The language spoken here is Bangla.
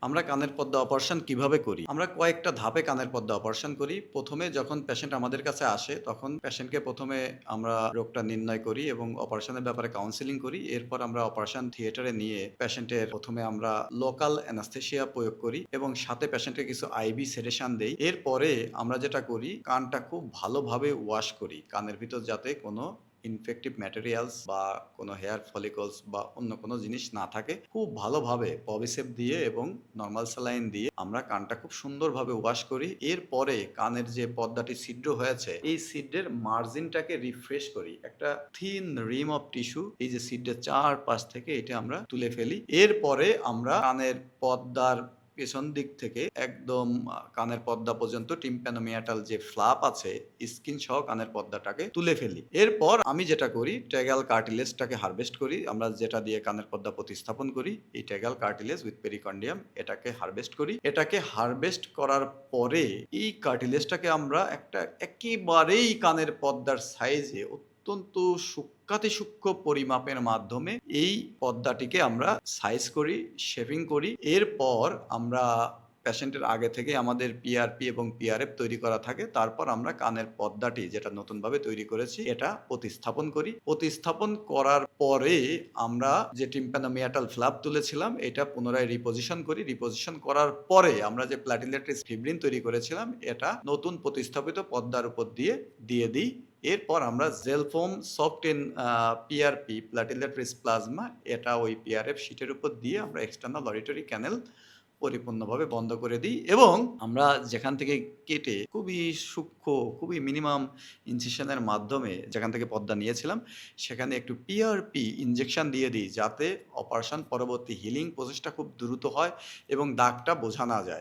আমরা কানের পর্দা অপারেশন কিভাবে করি? আমরা কয়েকটা ধাপে কানের পর্দা অপারেশন করি। ১ম এ যখন পেশেন্ট আমাদের কাছে আসে, তখন পেশেন্টকে ১ম এ আমরা রোগটা নির্ণয় করি এবং অপারেশনের ব্যাপারে কাউন্সেলিং করি। এরপর আমরা অপারেশন থিয়েটারে নিয়ে পেশেন্টের ১ম এ আমরা লোকাল অ্যানাস্থেসিয়া প্রয়োগ করি এবং সাথে পেশেন্টকে কিছু আইভি সেডেশন দেই। এরপরে আমরা যেটা করি, কানটা খুব ভালোভাবে ওয়াশ করি। কানের ভিতর যাতে কোনো ইনফেক্টিভ ম্যাটেরিয়ালস বা কোনো হেয়ার ফলিকলস বা অন্য কোনো জিনিস না থাকে। খুব ভালোভাবে পভিসেপ দিয়ে এবং নরমাল স্যালাইন দিয়ে আমরা কানটা খুব সুন্দরভাবে ওয়াশ করি। এরপরে কানের যে পর্দাটি ছিদ্র হয়েছে, এই ছিদ্রের মার্জিনটাকে রিফ্রেশ করি। একটা থিন রিম অফ টিস্যু এই যে ছিদ্রের চারপাশ থেকে এটা আমরা তুলে ফেলি। এরপরে আমরা কানের পর্দার পেছন দিক থেকে একদম কানের পর্দা পর্যন্ত টিম্প্যানোমিয়াটাল যে ফ্লাপ আছে, স্কিন সহ কানের পর্দাটাকে তুলে ফেলি। এরপর আমি যেটা করি, ট্যাগাল কার্টিলেজটাকে হারভেস্ট করি। আমরা যেটা দিয়ে কানের পর্দা প্রতিস্থাপন করি, এই ট্যাগাল কার্টিলেজ উইথ পেরিকন্ডিয়াম এটাকে হারভেস্ট করি। এটাকে হারভেস্ট করার পরে এই কার্টিলেজটাকে আমরা একটা একেবারেই কানের পর্দার সাইজে অত্যন্ত সূক্ষ্মাতিসূক্ষ্ম পরিমাপের মাধ্যমে এই পর্দাটিকে আমরা সাইজ করি, শেপিং করি। এরপর আমরা পেশেন্টের আগে থেকে আমাদের পিআরপি এবং পিআরএফ তৈরি করা থাকে। তারপর আমরা কানের পর্দাটি যেটা নতুনভাবে তৈরি করেছি এটা প্রতিস্থাপন করি। প্রতিস্থাপন করার পরে আমরা যে টিম্প্যানোমিয়াটাল ফ্ল্যাপ তুলেছিলাম এটা পুনরায় রিপোজিশন করি। রিপোজিশন করার পরে আমরা যে প্ল্যাটিলেট্রিস ফিব্রিন তৈরি করেছিলাম এটা নতুন প্রতিস্থাপিত পর্দার উপর দিয়ে দিই। এরপর আমরা gel foam soft in PRP platelet rich plasma এটা ওই পিআরএফ শীটের উপর দিয়ে আমরা এক্সটার্নাল অডিটরি ক্যানেল পরিপূর্ণভাবে বন্ধ করে দিই এবং আমরা যেখান থেকে কেটে খুবই সূক্ষ্ম, খুবই মিনিমাম ইনসিশনের মাধ্যমে যেখান থেকে পর্দা নিয়েছিলাম, সেখানে একটু পিআরপি ইনজেকশন দিয়ে দিই যাতে অপারেশন পরবর্তী হিলিং প্রসেসটা খুব দ্রুত হয় এবং দাগটা বোঝা না যায়।